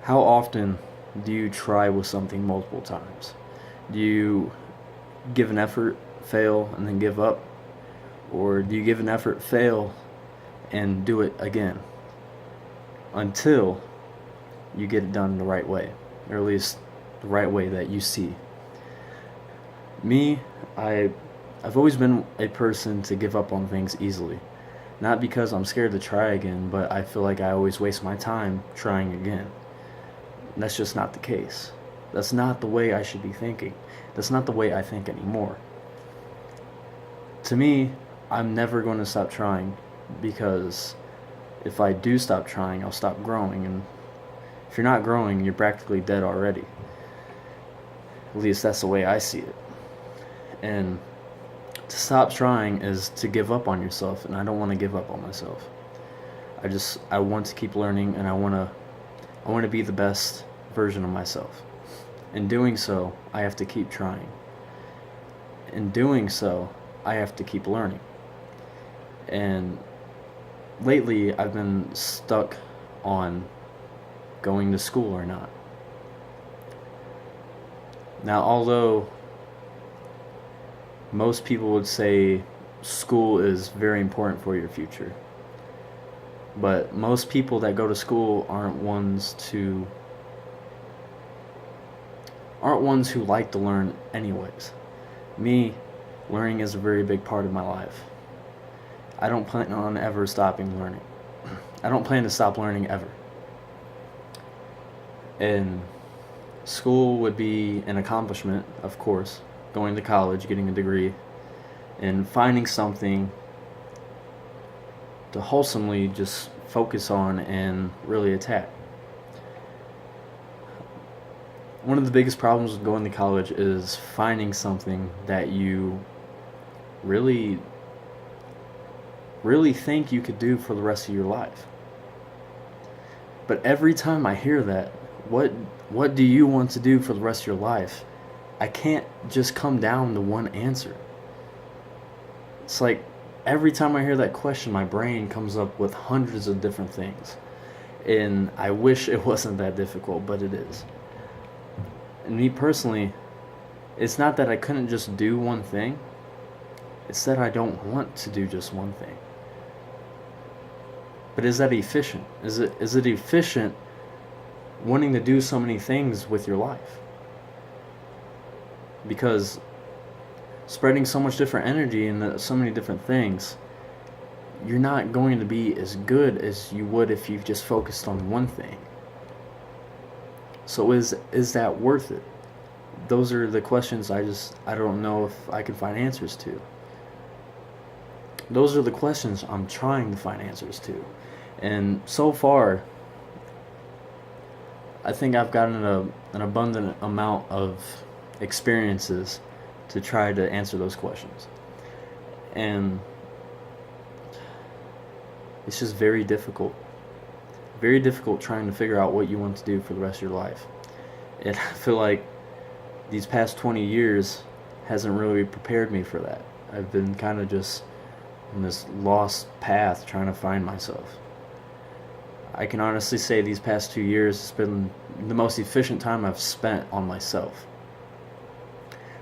How often do you try with something multiple times? Do you give an effort, fail, and then give up? Or do you give an effort, fail, and do it again until you get it done the right way, or at least the right way that you see? Me, I, I've always been a person to give up on things easily. Not because I'm scared to try again, but I feel like I always waste my time trying again. That's just not the case. That's not the way I should be thinking. That's not the way I think anymore. To me, I'm never going to stop trying because if I do stop trying, I'll stop growing. And if you're not growing, you're practically dead already. At least that's the way I see it. And to stop trying is to give up on yourself, and I don't want to give up on myself. I want to keep learning, and I want to be the best version of myself. In doing so, I have to keep trying. In doing so, I have to keep learning. And lately, I've been stuck on going to school or not. Now, although most people would say school is very important for your future, but most people that go to school aren't ones who like to learn anyways. Me, learning is a very big part of my life. I don't plan on ever stopping learning. I don't plan to stop learning ever. And school would be an accomplishment, of course, going to college, getting a degree, and finding something to wholesomely just focus on and really attack. One of the biggest problems with going to college is finding something that you really, really think you could do for the rest of your life. But every time I hear that, what do you want to do for the rest of your life? I can't just come down to one answer. It's like every time I hear that question, my brain comes up with hundreds of different things. And I wish it wasn't that difficult, but it is. And me personally, it's not that I couldn't just do one thing, it's that I don't want to do just one thing. But is that efficient? Is it efficient wanting to do so many things with your life? Because spreading so much different energy into so many different things, you're not going to be as good as you would if you just focused on one thing. So is that worth it? Those are the questions I don't know if I can find answers to. Those are the questions I'm trying to find answers to. And so far, I think I've gotten an abundant amount of experiences to try to answer those questions. And it's just very difficult. Very difficult trying to figure out what you want to do for the rest of your life. And I feel like these past 20 years hasn't really prepared me for that. I've been kind of just on this lost path trying to find myself. I can honestly say these past 2 years has been the most efficient time I've spent on myself.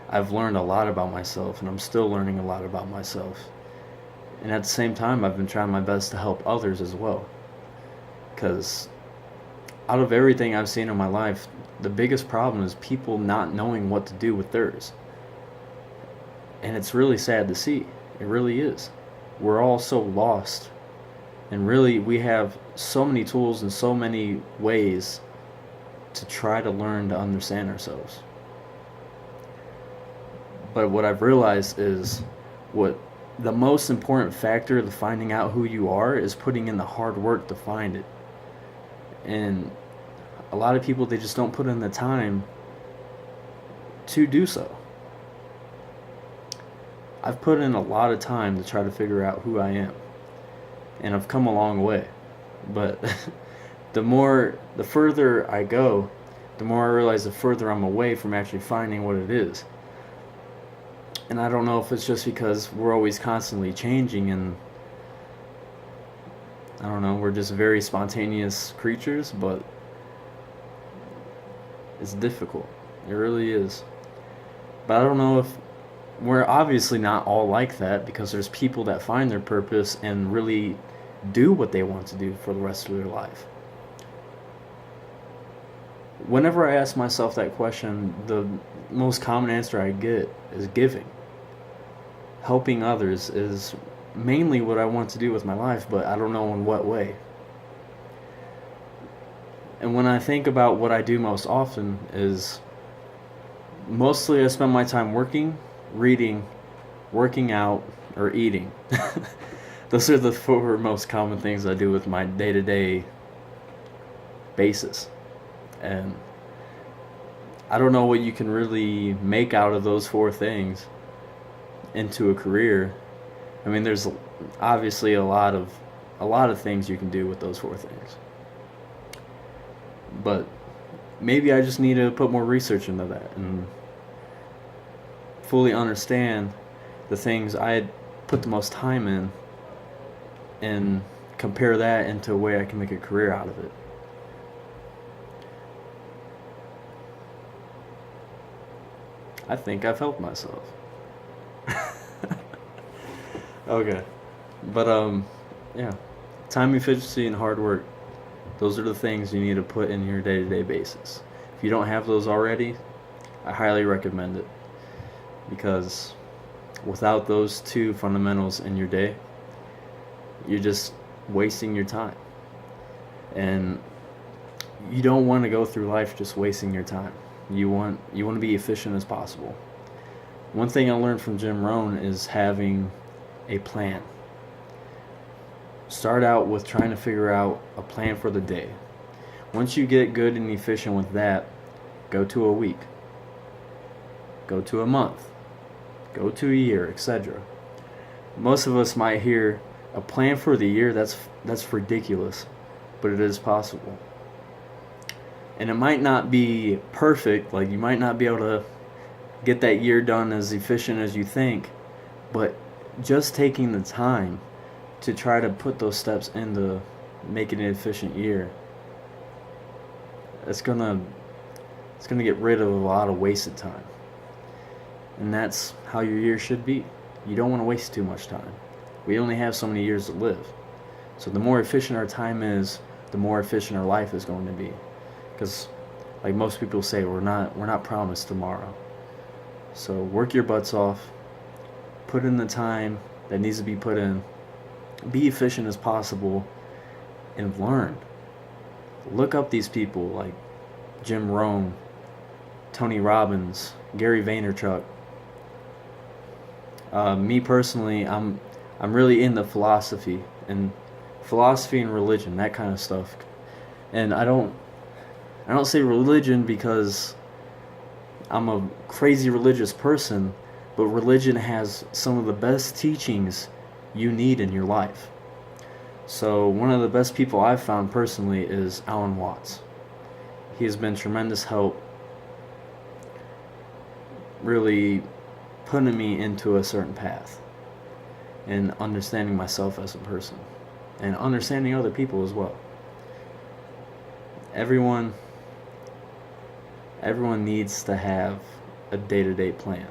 I've learned a lot about myself, and I'm still learning a lot about myself. And at the same time, I've been trying my best to help others as well. Because out of everything I've seen in my life, the biggest problem is people not knowing what to do with theirs. And it's really sad to see. It really is. We're all so lost. And really, we have so many tools and so many ways to try to learn to understand ourselves. But what I've realized is what the most important factor to finding out who you are is putting in the hard work to find it. And a lot of people, they just don't put in the time to do so. I've put in a lot of time to try to figure out who I am. And I've come a long way. But the further I go, the more I realize the further I'm away from actually finding what it is. And I don't know if it's just because we're always constantly changing, and I don't know, we're just very spontaneous creatures, but It's difficult. It really is. But I don't know if we're obviously not all like that, because there's people that find their purpose and really do what they want to do for the rest of their life. Whenever I ask myself that question, the most common answer I get is giving. Helping others is mainly what I want to do with my life, but I don't know in what way. And when I think about what I do most often is mostly I spend my time working, reading, working out, or eating. Those are the four most common things I do with my day-to-day basis. And I don't know what you can really make out of those four things into a career. I mean, there's obviously a lot of things you can do with those four things. But maybe I just need to put more research into that and fully understand the things I had put the most time in and compare that into a way I can make a career out of it. I think I've helped myself. Okay. But yeah. Time efficiency and hard work. Those are the things you need to put in your day-to-day basis. If you don't have those already, I highly recommend it. Because without those two fundamentals in your day, you're just wasting your time. And you don't want to go through life just wasting your time. You want to be efficient as possible. One thing I learned from Jim Rohn is having a plan. Start out with trying to figure out a plan for the day. Once you get good and efficient with that, go to a week. Go to a month. Go to a year, etc. Most of us might hear a plan for the year. That's ridiculous, but it is possible. And it might not be perfect, like you might not be able to get that year done as efficient as you think, but just taking the time to try to put those steps into making an efficient year, it's gonna get rid of a lot of wasted time. And that's how your year should be. You don't want to waste too much time. We only have so many years to live. So the more efficient our time is, the more efficient our life is going to be. Because like most people say, we're not promised tomorrow. So work your butts off, put in the time that needs to be put in, be efficient as possible, and learn. Look up these people like Jim Rohn, Tony Robbins, Gary Vaynerchuk. Me personally, I'm really into philosophy and religion, that kind of stuff. And I don't say religion because I'm a crazy religious person, but religion has some of the best teachings you need in your life. So one of the best people I've found personally is Alan Watts. He has been tremendous help really putting me into a certain path and understanding myself as a person and understanding other people as well. Everyone needs to have a day-to-day plan.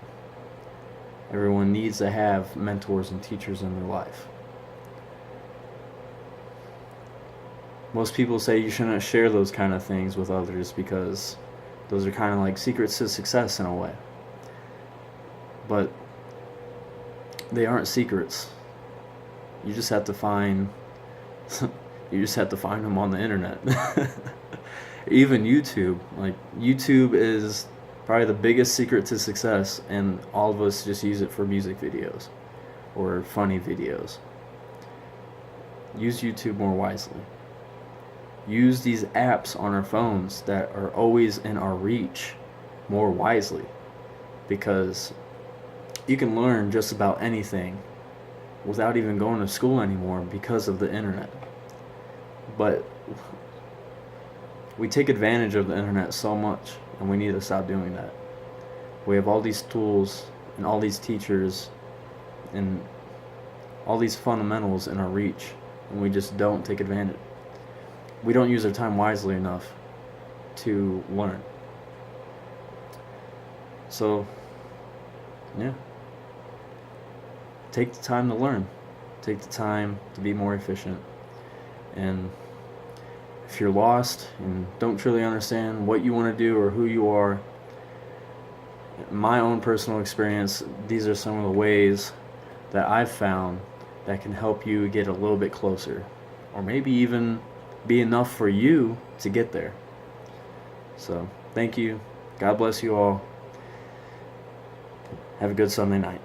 Everyone needs to have mentors and teachers in their life. Most people say you shouldn't share those kind of things with others because those are kind of like secrets to success in a way. But they aren't secrets. You just have to find them on the internet. Even YouTube. Like YouTube is probably the biggest secret to success, and all of us just use it for music videos or funny videos. Use YouTube more wisely. Use these apps on our phones that are always in our reach more wisely, because you can learn just about anything without even going to school anymore because of the internet. But we take advantage of the internet so much, and we need to stop doing that. We have all these tools and all these teachers and all these fundamentals in our reach, and we just don't take advantage. We don't use our time wisely enough to learn. So, yeah. Take the time to learn. Take the time to be more efficient. And if you're lost and don't truly understand what you want to do or who you are, in my own personal experience, these are some of the ways that I've found that can help you get a little bit closer, or maybe even be enough for you to get there. So, thank you. God bless you all. Have a good Sunday night.